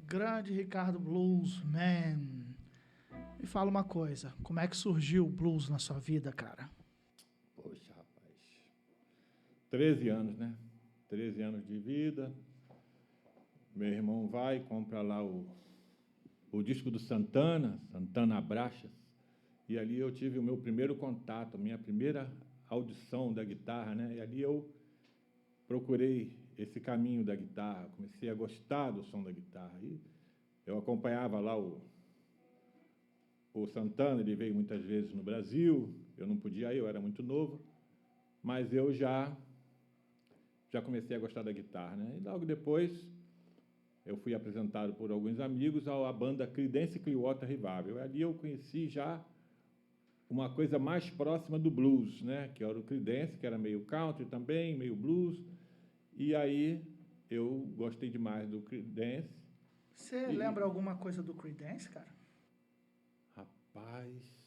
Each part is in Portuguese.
Grande Ricardo Bluesman. Me fala uma coisa, como é que surgiu o blues na sua vida, cara? Poxa, rapaz. 13 anos, né? 13 anos de vida. Meu irmão vai e compra lá o disco do Santana Abraxas, e ali eu tive o meu primeiro contato, a minha primeira audição da guitarra, né? E ali eu procurei esse caminho da guitarra, comecei a gostar do som da guitarra. E eu acompanhava lá o Santana, ele veio muitas vezes no Brasil, eu não podia ir, eu era muito novo, mas eu já comecei a gostar da guitarra, né? E logo depois eu fui apresentado por alguns amigos à banda Creedence Clearwater Revival. Ali eu conheci já uma coisa mais próxima do blues, né? Que era o Creedence, que era meio country também, meio blues. E aí eu gostei demais do Creedence. Você lembra alguma coisa do Creedence, cara? Rapaz...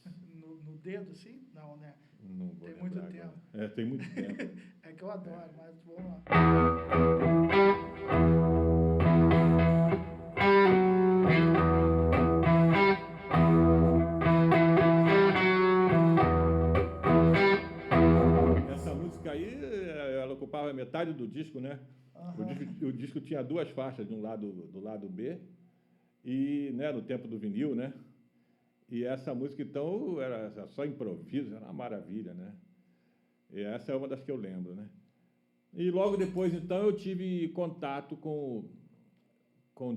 No dedo, assim? Não, né? Não vou tem muito agora. tempo. É, tem muito tempo. É que eu adoro, mas vamos lá. Essa música aí, ela ocupava metade do disco, né? Uhum. O disco tinha duas faixas, do lado B, e, né, no tempo do vinil, né? E essa música, então, era só improviso, era uma maravilha, né? E essa é uma das que eu lembro, né? E logo depois, então, eu tive contato com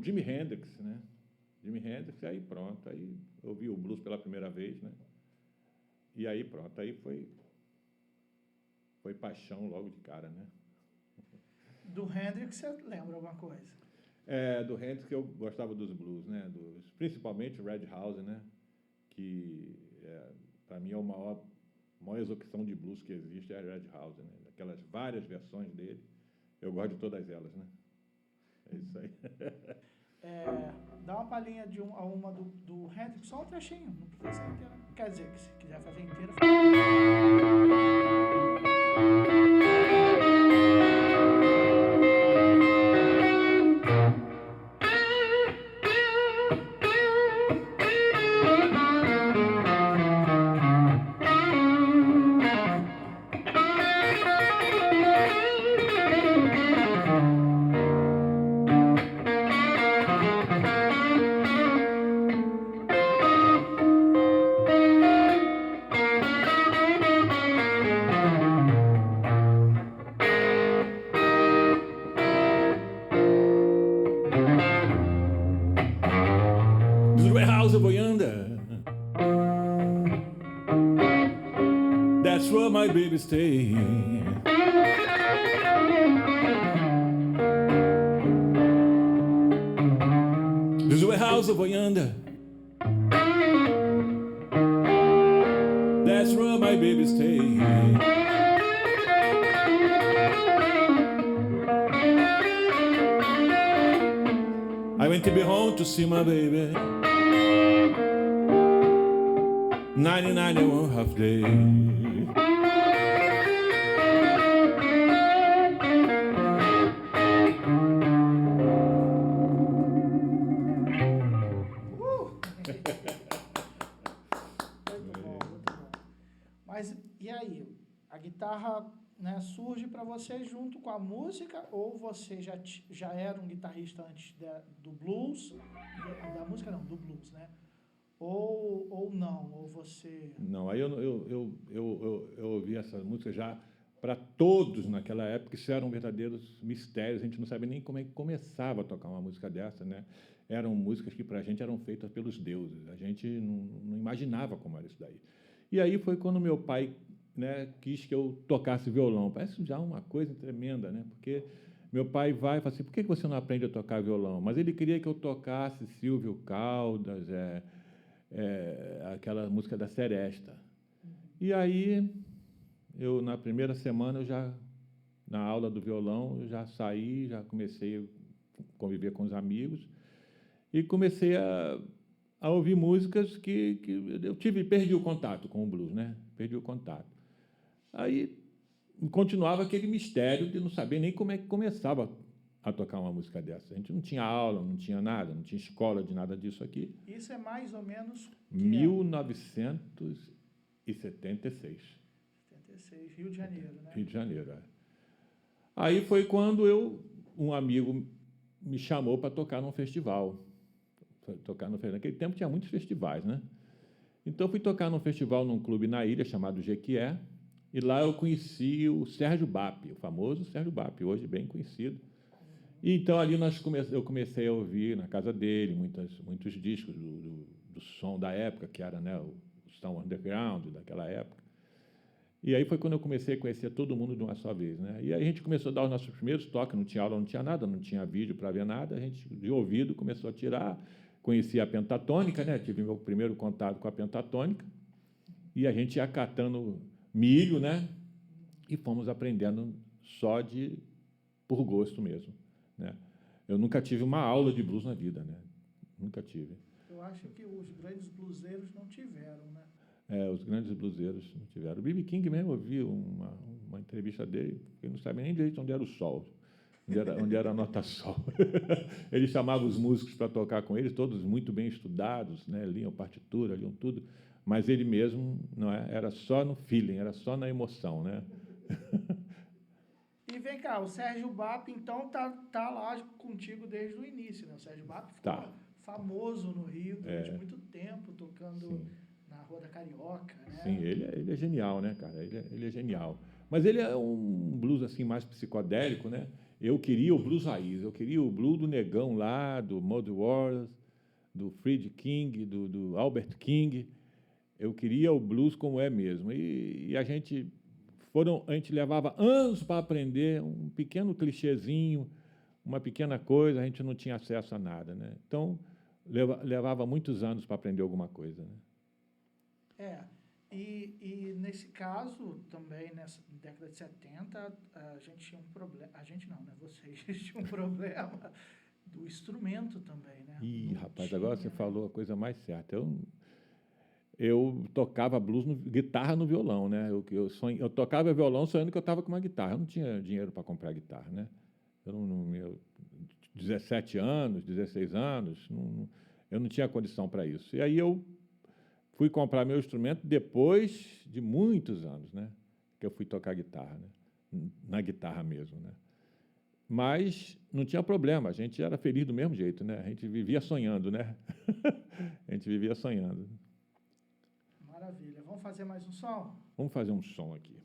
Jimi Hendrix, né? Jimi Hendrix, aí pronto, aí eu ouvi o blues pela primeira vez, né? E aí pronto, aí foi paixão logo de cara, né? Do Hendrix, você lembra alguma coisa? Do Hendrix eu gostava dos blues, né? Principalmente o Red House, né? Que, para mim, é a maior execução de blues que existe, é a Red House, né? Aquelas várias versões dele, eu gosto de todas elas, né? É isso aí. Dá uma palhinha de uma do Hendrix, só um trechinho, não precisa ser inteira. Quer dizer, que se quiser fazer inteira... That's where my baby stay. This is a house over yonder. That's where my baby stay. I went to be home to see my baby. 99 and one half day. Muito bom, muito bom. Mas e aí? A guitarra, né, surge para você junto com a música ou você já era um guitarrista antes do blues? Da música não, do blues, né? Ou não? Ou você... Não, aí eu ouvi essa música já para todos naquela época, isso eram verdadeiros mistérios, a gente não sabia nem como é que começava a tocar uma música dessa, né? Eram músicas que para a gente eram feitas pelos deuses, a gente não imaginava como era isso daí. E aí foi quando meu pai, né, quis que eu tocasse violão. Parece já uma coisa tremenda, né? Porque meu pai vai e fala assim, por que você não aprende a tocar violão? Mas ele queria que eu tocasse Silvio Caldas, aquela música da Seresta. E aí, na primeira semana, na aula do violão, eu já saí, já comecei a conviver com os amigos e comecei a ouvir músicas que eu perdi o contato com o blues, né? Perdi o contato. Aí continuava aquele mistério de não saber nem como é que começava a tocar uma música dessa. A gente não tinha aula, não tinha nada, não tinha escola de nada disso aqui. Isso é mais ou menos... 1976. 76, Rio de Janeiro, né? Rio de Janeiro, é. Aí foi quando um amigo me chamou para tocar num festival. Naquele tempo tinha muitos festivais, né? Então, fui tocar num festival num clube na ilha, chamado Jequié, e lá eu conheci o Sérgio Bap, o famoso Sérgio Bap, hoje bem conhecido. E então, ali eu comecei a ouvir na casa dele muitos discos do som da época, que era, né, o som underground daquela época. E aí foi quando eu comecei a conhecer todo mundo de uma só vez, né? E aí a gente começou a dar os nossos primeiros toques, não tinha aula, não tinha nada, não tinha vídeo para ver nada, a gente, de ouvido, começou a tirar, conheci a pentatônica, né? Tive meu primeiro contato com a pentatônica, e a gente ia catando milho, né? E fomos aprendendo só por gosto mesmo, né? Eu nunca tive uma aula de blues na vida, né? Nunca tive. Eu acho que os grandes bluseiros não tiveram, né? Os grandes bluseiros não tiveram. O B.B. King mesmo, eu vi uma entrevista dele, ele não sabe nem direito onde era o sol, onde era a nota sol. Ele chamava os músicos para tocar com eles, todos muito bem estudados, né? Liam partitura, liam tudo, mas ele mesmo não era só no feeling, era só na emoção, né? E vem cá, o Sérgio Bap, então, tá lá contigo desde o início, né? O Sérgio Bap ficou famoso no Rio durante muito tempo, tocando... Sim. Na Rua da Carioca, né? Sim, ele é genial, né, cara? Ele é genial. Mas ele é um blues assim mais psicodélico, né? Eu queria o blues raiz, eu queria o blues do Negão lá, do Muddy Waters, do Freddie King, do Albert King. Eu queria o blues como é mesmo. E a gente levava anos para aprender um pequeno clichêzinho, uma pequena coisa, a gente não tinha acesso a nada, né? Então, levava muitos anos para aprender alguma coisa, né? E nesse caso, também, nessa década de 70, a gente tinha um problema... A gente não, né? Vocês tinham um problema do instrumento também, né? Rapaz, agora você falou a coisa mais certa. Eu tocava blues, guitarra no violão, né? Eu tocava violão sonhando que eu estava com uma guitarra. Eu não tinha dinheiro para comprar guitarra, né? 17 anos, 16 anos, eu não tinha condição para isso. E aí eu fui comprar meu instrumento depois de muitos anos, né? Que eu fui tocar guitarra, né? Na guitarra mesmo, né? Mas não tinha problema, a gente era feliz do mesmo jeito, né? A gente vivia sonhando, né? A gente vivia sonhando. Maravilha. Vamos fazer mais um som? Vamos fazer um som aqui.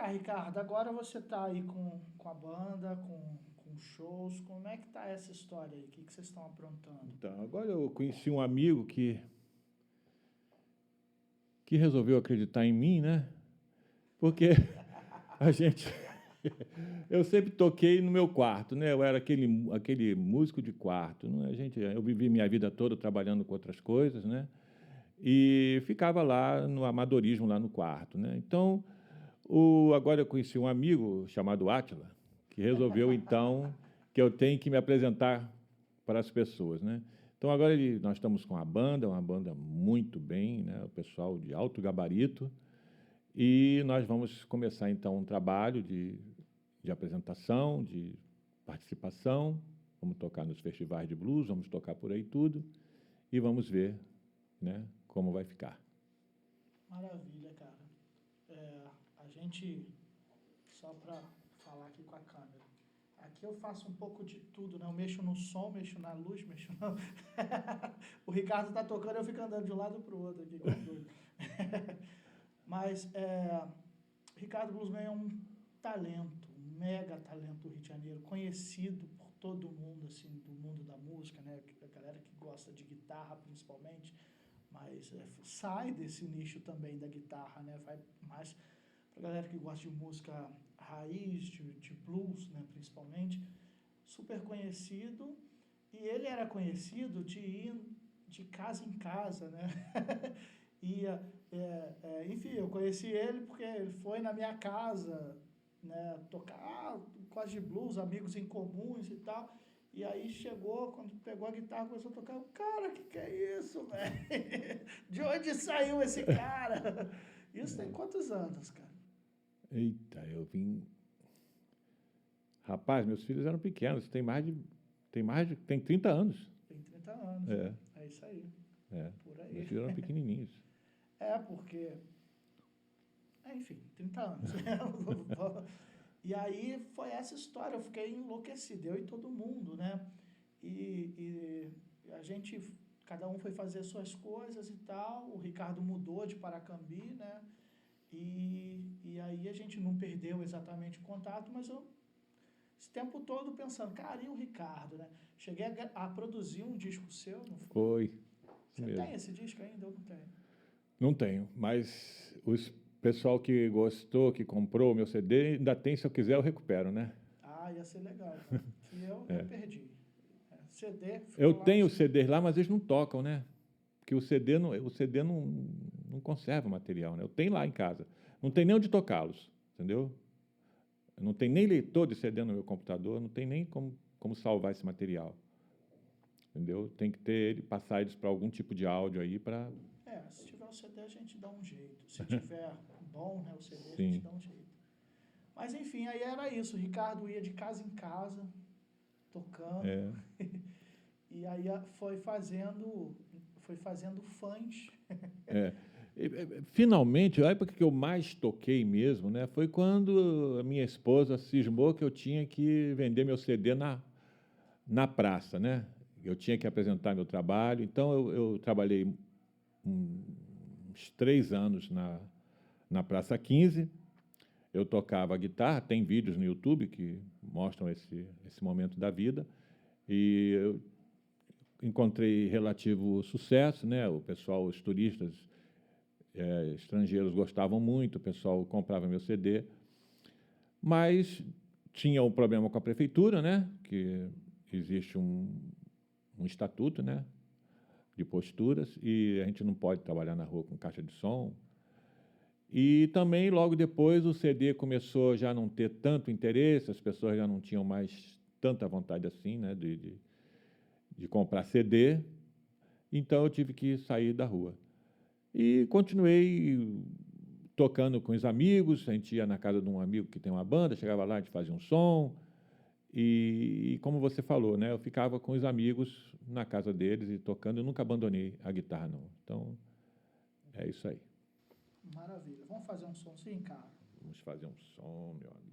Ricardo, agora você está aí com a banda, com shows, como é que tá essa história aí? O que vocês estão aprontando? Então, agora eu conheci um amigo que resolveu acreditar em mim, né? Porque a gente... Eu sempre toquei no meu quarto, né? Eu era aquele músico de quarto, né? Eu vivi minha vida toda trabalhando com outras coisas, né? E ficava lá no amadorismo, lá no quarto, né? Então, agora eu conheci um amigo chamado Átila, que resolveu, então, que eu tenho que me apresentar para as pessoas, né? Então, agora nós estamos com uma banda muito bem, né? O pessoal de alto gabarito, e nós vamos começar, então, um trabalho de apresentação, de participação, vamos tocar nos festivais de blues, vamos tocar por aí tudo, e vamos ver, né, como vai ficar. Maravilha, cara. A gente, só para falar aqui com a câmera, aqui eu faço um pouco de tudo, né? Eu mexo no som, mexo na luz, mexo na... O Ricardo está tocando, eu fico andando de um lado para o outro aqui, igual doido. Mas Ricardo Bluesman é um talento, um mega talento do Rio de Janeiro, conhecido por todo mundo, assim, do mundo da música, né? A galera que gosta de guitarra, principalmente, mas sai desse nicho também da guitarra, né? Vai mais para a galera que gosta de música raiz, de blues, né? Principalmente, super conhecido, e ele era conhecido de ir de casa em casa, né? Enfim, eu conheci ele porque ele foi na minha casa, né, tocar quase de blues, amigos em comuns e tal, e aí chegou, quando pegou a guitarra, começou a tocar, cara, que é isso, velho? De onde saiu esse cara? Isso tem quantos anos, cara? Eita, eu vim... Rapaz, meus filhos eram pequenos, tem 30 anos. Tem 30 anos, é isso aí. Por aí. Meus filhos eram pequenininhos. Porque... enfim, 30 anos. E aí foi essa história, eu fiquei enlouquecido, eu e todo mundo, né? E a gente, cada um foi fazer suas coisas e tal, o Ricardo mudou de Paracambi, né? E aí a gente não perdeu exatamente o contato, mas eu, esse tempo todo pensando, cara, e o Ricardo, né? Cheguei a produzir um disco seu, não foi? Você mesmo. Tem esse disco ainda ou não tem? Não tenho, mas o pessoal que gostou, que comprou o meu CD, ainda tem, se eu quiser eu recupero, né? Ia ser legal, que eu perdi. CD... Eu tenho CDs lá, mas eles não tocam, né? Porque o CD não conserva o material, né? Eu tenho lá em casa. Não tem nem onde tocá-los, entendeu? Não tem nem leitor de CD no meu computador, não tem nem como salvar esse material. Entendeu? Tem que passar eles para algum tipo de áudio aí para... se tiver o CD a gente dá um jeito. Se tiver bom, né, o CD, Sim. A gente dá um jeito. Mas enfim, aí era isso. O Ricardo ia de casa em casa, tocando. E aí foi fazendo fãs. Finalmente, a época que eu mais toquei mesmo, né, foi quando a minha esposa cismou que eu tinha que vender meu CD na praça, né? Eu tinha que apresentar meu trabalho. Então, eu trabalhei uns 3 anos na Praça 15. Eu tocava guitarra, tem vídeos no YouTube que mostram esse momento da vida. E eu encontrei relativo sucesso, né? O pessoal, os turistas estrangeiros gostavam muito, o pessoal comprava meu CD. Mas tinha um problema com a prefeitura, né? Que existe um estatuto, né, de posturas, e a gente não pode trabalhar na rua com caixa de som. E também, logo depois, o CD começou já a não ter tanto interesse, as pessoas já não tinham mais tanta vontade assim, né, de comprar CD, então eu tive que sair da rua. E continuei tocando com os amigos, a gente ia na casa de um amigo que tem uma banda, chegava lá, a gente fazia um som, e como você falou, né, eu ficava com os amigos na casa deles e tocando, eu nunca abandonei a guitarra, não. Então, é isso aí. Maravilha. Vamos fazer um som sim, cara? Vamos fazer um som, meu amigo.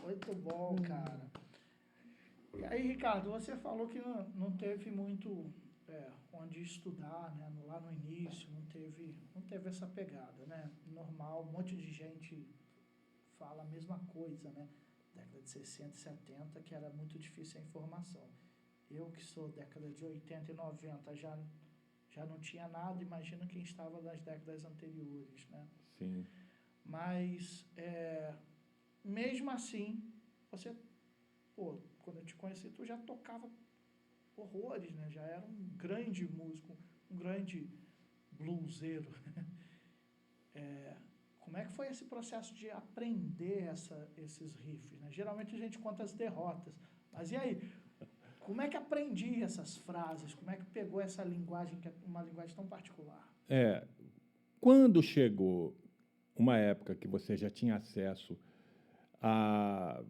Muito bom, cara. E aí, Ricardo, você falou que não teve muito onde estudar, né? Lá no início, não teve essa pegada, né? Normal, um monte de gente fala a mesma coisa, né? Década de 60 e 70, que era muito difícil a informação. Eu, que sou década de 80 e 90, já não tinha nada, imagino quem estava nas décadas anteriores, né? Sim. Mas, mesmo assim, você, quando eu te conheci, tu já tocava horrores, né? Já era um grande músico, um grande bluseiro. Como é que foi esse processo de aprender esses riffs, né? Geralmente a gente conta as derrotas, mas e aí? Como é que aprendi essas frases? Como é que pegou essa linguagem, que é uma linguagem tão particular? Quando chegou uma época que você já tinha acesso a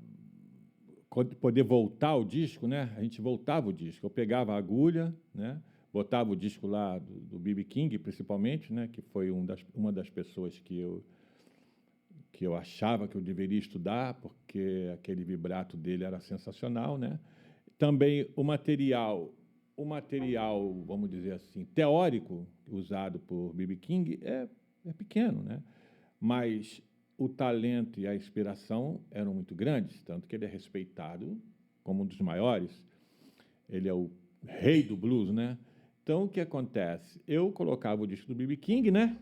poder voltar ao disco, né? A gente voltava o disco. Eu pegava a agulha, né? Botava o disco lá do B.B. King, principalmente, né? Que foi uma das pessoas que eu achava que eu deveria estudar, porque aquele vibrato dele era sensacional, né? Também o material, vamos dizer assim, teórico, usado por B.B. King é pequeno, né? Mas o talento e a inspiração eram muito grandes, tanto que ele é respeitado como um dos maiores. Ele é o rei do blues, né? Então, o que acontece? Eu colocava o disco do B.B. King, né?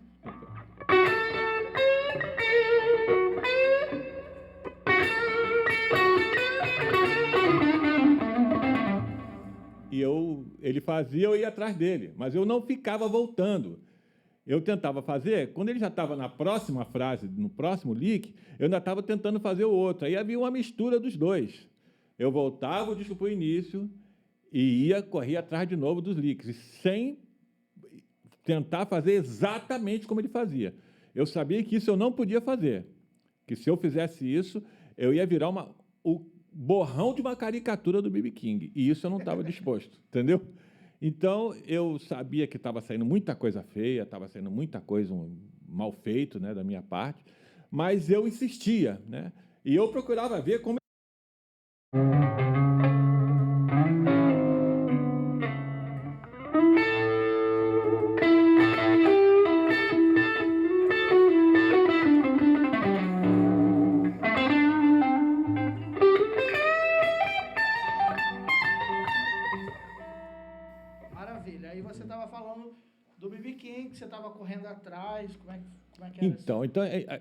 E ele fazia, eu ia atrás dele, mas eu não ficava voltando. Eu tentava fazer, quando ele já estava na próxima frase, no próximo lick, eu ainda estava tentando fazer o outro. Aí havia uma mistura dos dois. Eu voltava o disco para o início e corria atrás de novo dos licks, sem tentar fazer exatamente como ele fazia. Eu sabia que isso eu não podia fazer, que se eu fizesse isso, eu ia virar o borrão de uma caricatura do B.B. King, e isso eu não estava disposto, entendeu? Então, eu sabia que estava saindo muita coisa feia, estava saindo muita coisa mal feito, né, da minha parte, mas eu insistia, né? E eu procurava ver como... Maravilha. Aí você estava falando do B.B. King, que você estava correndo atrás, como é que era Então,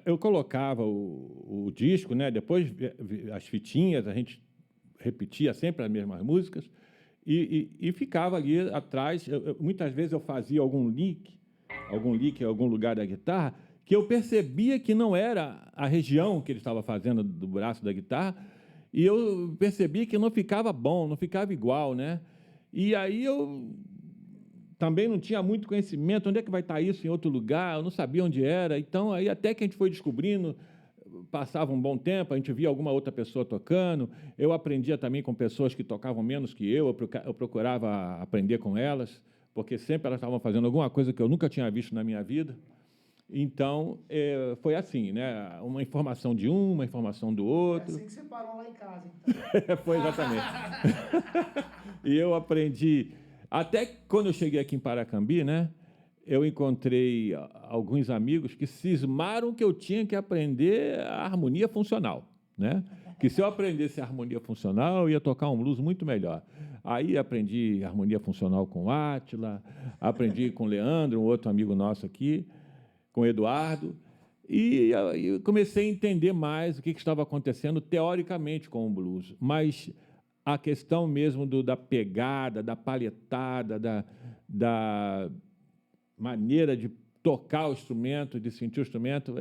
eu colocava o disco, né? Depois as fitinhas, a gente repetia sempre as mesmas músicas e ficava ali atrás. Muitas vezes eu fazia algum lick em algum lugar da guitarra, que eu percebia que não era a região que ele estava fazendo do braço da guitarra, e eu percebia que não ficava bom, não ficava igual, né? E aí eu também não tinha muito conhecimento, onde é que vai estar isso em outro lugar, eu não sabia onde era. Então, aí até que a gente foi descobrindo, passava um bom tempo, a gente via alguma outra pessoa tocando, eu aprendia também com pessoas que tocavam menos que eu procurava aprender com elas, porque sempre elas estavam fazendo alguma coisa que eu nunca tinha visto na minha vida. Então, foi assim, né? Uma informação de um, uma informação do outro. É assim que você parou lá em casa, então. Foi exatamente. E eu aprendi... Até quando eu cheguei aqui em Paracambi, né, eu encontrei alguns amigos que cismaram que eu tinha que aprender a harmonia funcional, né? Que se eu aprendesse a harmonia funcional, eu ia tocar um blues muito melhor. Aí aprendi harmonia funcional com o Átila, aprendi com o Leandro, um outro amigo nosso aqui, com o Eduardo, e eu comecei a entender mais o que estava acontecendo teoricamente com o blues. Mas a questão mesmo da pegada, da palhetada, da maneira de tocar o instrumento, de sentir o instrumento,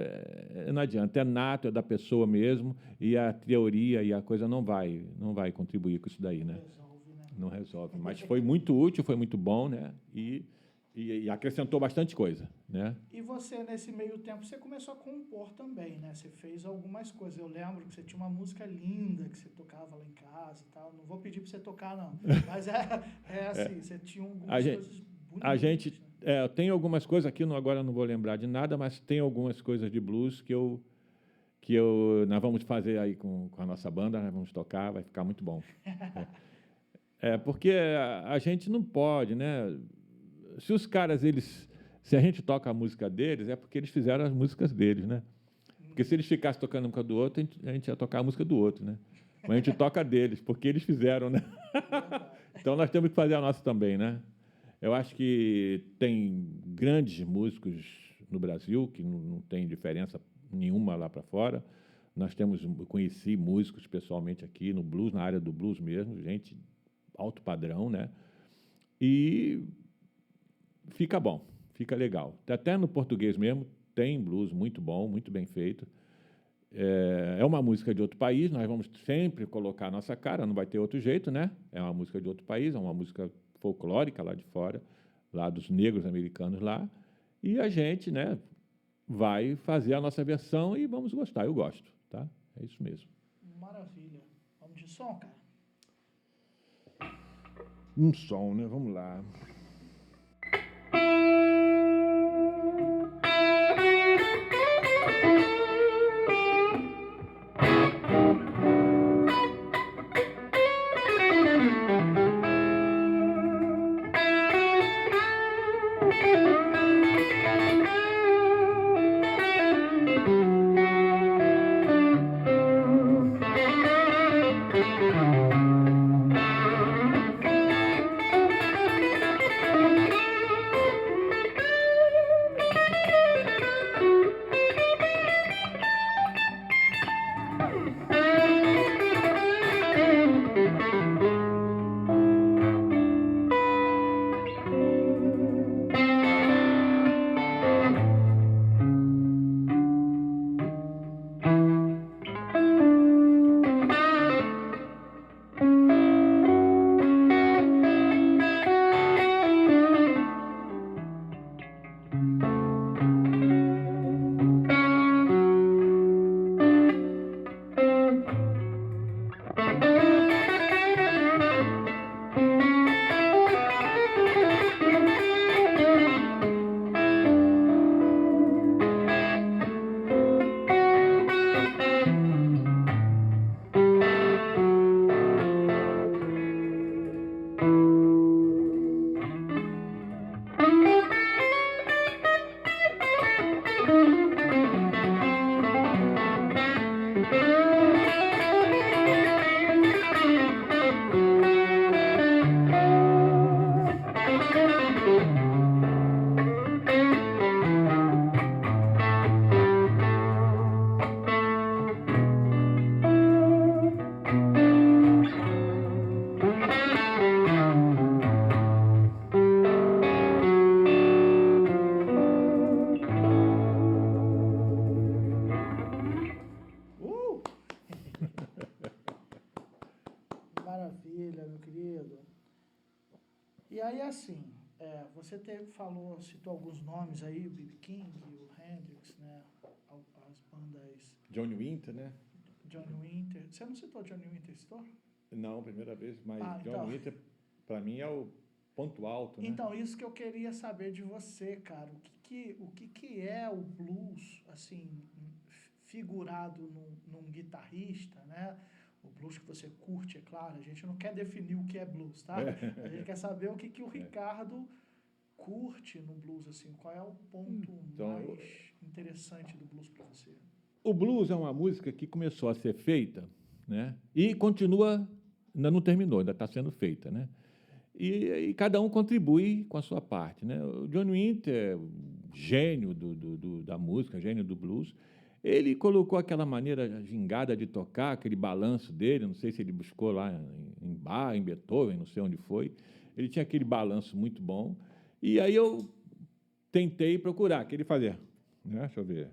não adianta, é nato, é da pessoa mesmo, e a teoria e a coisa não vai contribuir com isso daí, né? Não resolve, mas foi muito útil, foi muito bom, né? E acrescentou bastante coisa, né? E você, nesse meio tempo, você começou a compor também, né? Você fez algumas coisas. Eu lembro que você tinha uma música linda que você tocava lá em casa e tal. Não vou pedir para você tocar, não. Mas assim, você tinha algumas coisas bonitas. Eu tenho algumas coisas aqui, agora não vou lembrar de nada, mas tem algumas coisas de blues que nós vamos fazer aí com a nossa banda, nós vamos tocar, vai ficar muito bom. Porque a gente não pode, né? Se os caras, se a gente toca a música deles, é porque eles fizeram as músicas deles, né? Porque se eles ficassem tocando a música do outro, a gente ia tocar a música do outro, né? Mas a gente toca deles, porque eles fizeram, né? Então nós temos que fazer a nossa também, né? Eu acho que tem grandes músicos no Brasil, que não tem diferença nenhuma lá para fora. Eu conheci músicos pessoalmente aqui no blues, na área do blues mesmo, gente alto padrão, né? E fica bom, fica legal. Até no português mesmo tem blues muito bom, muito bem feito. É uma música de outro país, nós vamos sempre colocar a nossa cara, não vai ter outro jeito, né? É uma música de outro país, é uma música folclórica lá de fora, lá dos negros americanos lá, e a gente, né, vai fazer a nossa versão e vamos gostar. Eu gosto, tá? É isso mesmo. Maravilha. Vamos de som, cara? Um som, né? Vamos lá. Maravilha, meu querido. E aí, assim, você citou alguns nomes aí, o B.B. King, o Hendrix, né? As bandas... Johnny Winter, né? Johnny Winter. Você não citou Johnny Winter, citou? Não, primeira vez, mas Johnny então. Winter, para mim, é o ponto alto, né? Então, isso que eu queria saber de você, cara. O que é o blues, assim, figurado num guitarrista, né? O blues que você curte, é claro. A gente não quer definir o que é blues, tá? A gente quer saber o que o Ricardo curte no blues, assim. Qual é o ponto mais interessante do blues para você? O blues é uma música que começou a ser feita, né? E continua, ainda não terminou, ainda está sendo feita, né? E cada um contribui com a sua parte, né? O Johnny Winter, gênio da música, gênio do blues, ele colocou aquela maneira gingada de tocar, aquele balanço dele, não sei se ele buscou lá em Bach, em Beethoven, não sei onde foi. Ele tinha aquele balanço muito bom. E aí eu tentei procurar, que ele fazia, né? Deixa eu ver.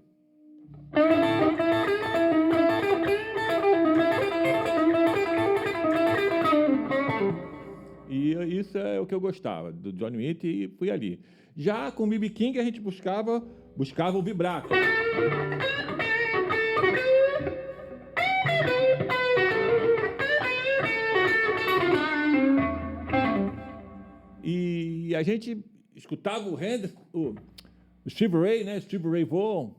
E isso é o que eu gostava, do Johnny Winter, e fui ali. Já com o B.B. King, a gente buscava o vibrato. E a gente escutava o Steve Ray, né? Steve Ray Vaughan,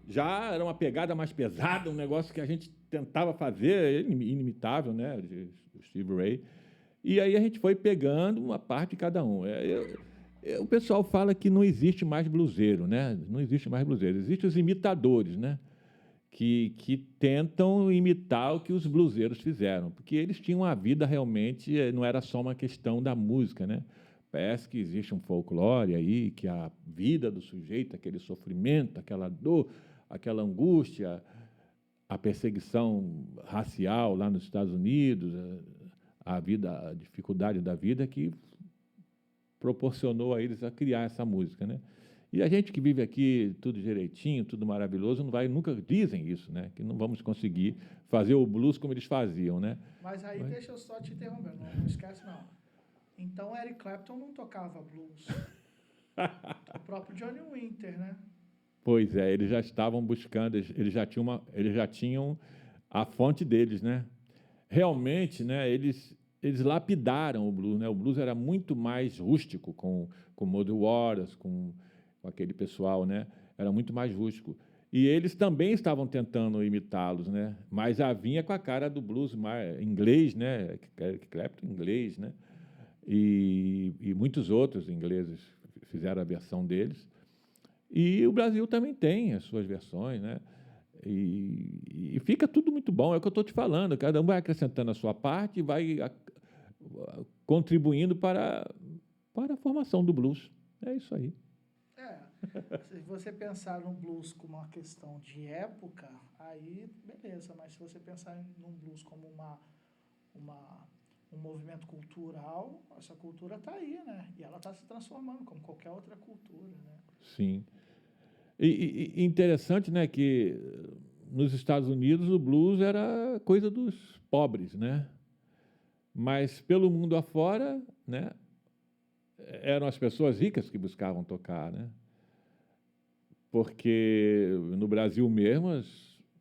já era uma pegada mais pesada, um negócio que a gente tentava fazer, inimitável, né, de Stevie Ray. E aí a gente foi pegando uma parte de cada um. O pessoal fala que não existe mais bluseiro, né? Não existe mais bluseiro. Existem os imitadores, né? Que tentam imitar o que os bluseiros fizeram, porque eles tinham uma vida realmente, não era só uma questão da música, né? Parece que existe um folclore aí, que a vida do sujeito, aquele sofrimento, aquela dor, aquela angústia, a perseguição racial lá nos Estados Unidos, a dificuldade da vida que proporcionou a eles a criar essa música, né? E a gente que vive aqui tudo direitinho, tudo maravilhoso, nunca dizem isso, né? Que não vamos conseguir fazer o blues como eles faziam, né? Mas aí deixa eu só te interromper, não esquece não. Então Eric Clapton não tocava blues. O próprio Johnny Winter, né? Pois é, eles já estavam buscando, eles já tinham a fonte deles, né? Realmente, né? Eles lapidaram o blues, né? O blues era muito mais rústico com Muddy Waters, com aquele pessoal, né? Era muito mais rústico. E eles também estavam tentando imitá-los, né? Mas já vinha com a cara do blues mais inglês, né? Eric Clapton inglês, né? E muitos outros ingleses fizeram a versão deles. E o Brasil também tem as suas versões, né? E fica tudo muito bom, é o que eu estou te falando. Cada um vai acrescentando a sua parte e vai contribuindo para a formação do blues. É isso aí. Se você pensar no blues como uma questão de época, aí beleza, mas se você pensar num blues como um movimento cultural, essa cultura está aí, né? E ela está se transformando como qualquer outra cultura, né? Sim. E interessante, né, que nos Estados Unidos o blues era coisa dos pobres, né? Mas pelo mundo afora, né, eram as pessoas ricas que buscavam tocar, né? Porque no Brasil mesmo, o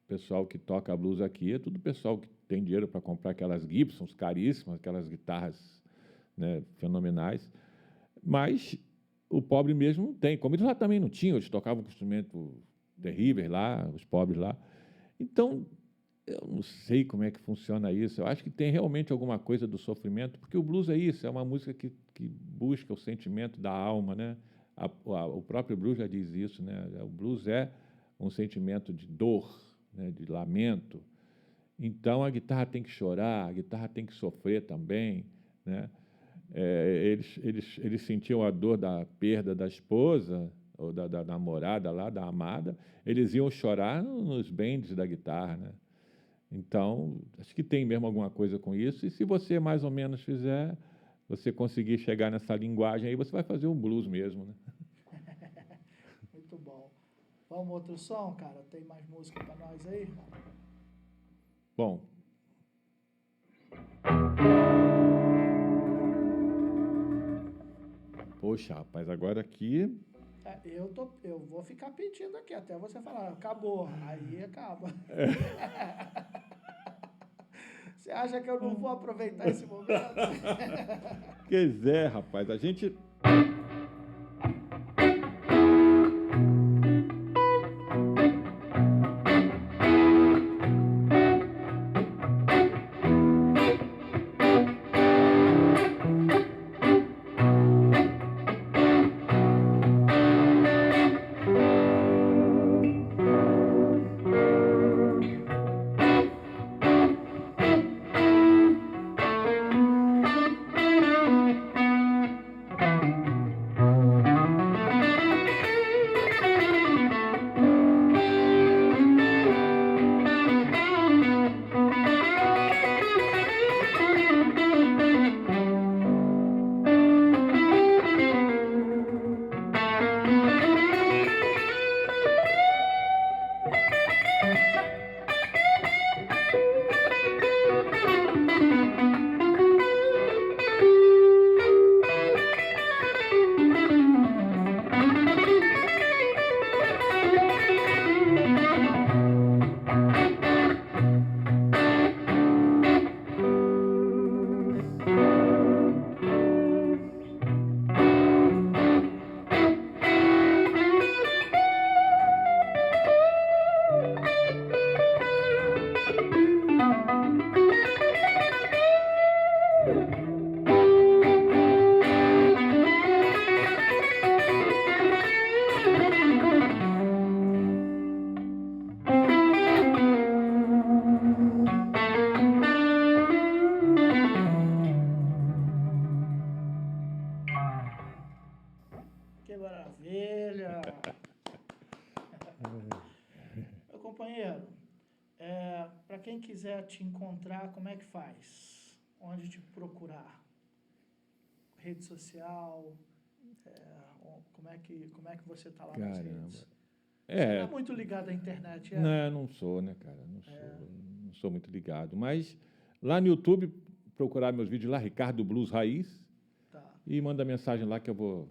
pessoal que toca blues aqui é tudo pessoal que tem dinheiro para comprar aquelas Gibsons caríssimas, aquelas guitarras, né, fenomenais. Mas o pobre mesmo não tem. Como eles lá também não tinham, eles tocavam com instrumentos terríveis lá, os pobres lá. Então, eu não sei como é que funciona isso. Eu acho que tem realmente alguma coisa do sofrimento, porque o blues é isso, é uma música que busca o sentimento da alma, né? O próprio blues já diz isso, né? O blues é um sentimento de dor, né? De lamento. Então, a guitarra tem que chorar, a guitarra tem que sofrer também, né? Eles sentiam a dor da perda da esposa, ou da namorada lá, da amada, eles iam chorar nos bends da guitarra, né? Então, acho que tem mesmo alguma coisa com isso, e se você mais ou menos fizer, você conseguir chegar nessa linguagem aí, você vai fazer um blues mesmo, né? Muito bom. Vamos outro som, cara? Tem mais música para nós aí? Bom. Poxa, rapaz, agora aqui... Eu vou ficar pedindo aqui até você falar, acabou, aí acaba. Você acha que eu não vou aproveitar esse momento? Quer dizer, rapaz, a gente... quiser te encontrar, como é que faz? Onde te procurar? Rede social? Como é que você está lá nas redes? Você não é muito ligado à internet, Não sou, né, cara? Não sou muito ligado. Mas lá no YouTube, procurar meus vídeos lá, Ricardo Blues Raiz, e manda mensagem lá que eu vou...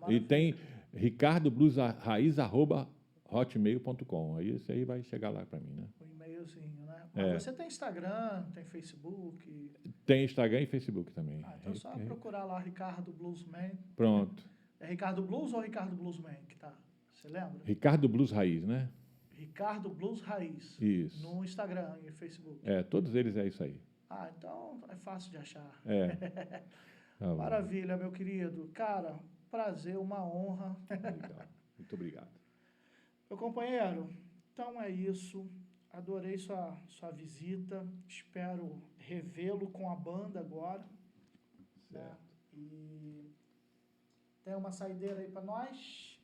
E tem ricardobluesraiz@hotmail.com. Aí esse aí vai chegar lá para mim, né? O e-mailzinho, né? Mas você tem Instagram, tem Facebook? Tem Instagram e Facebook também. Então é só procurar lá Ricardo Bluesman. Pronto. É Ricardo Blues ou Ricardo Bluesman que tá? Você lembra? Ricardo Blues Raiz, né? Ricardo Blues Raiz. Isso. No Instagram e Facebook. Todos eles é isso aí. Então é fácil de achar. Tá Maravilha, meu querido. Cara, prazer, uma honra. Legal. Muito obrigado. Meu companheiro, então é isso. Adorei sua visita. Espero revê-lo com a banda agora. Certo. Né? E tem uma saideira aí para nós?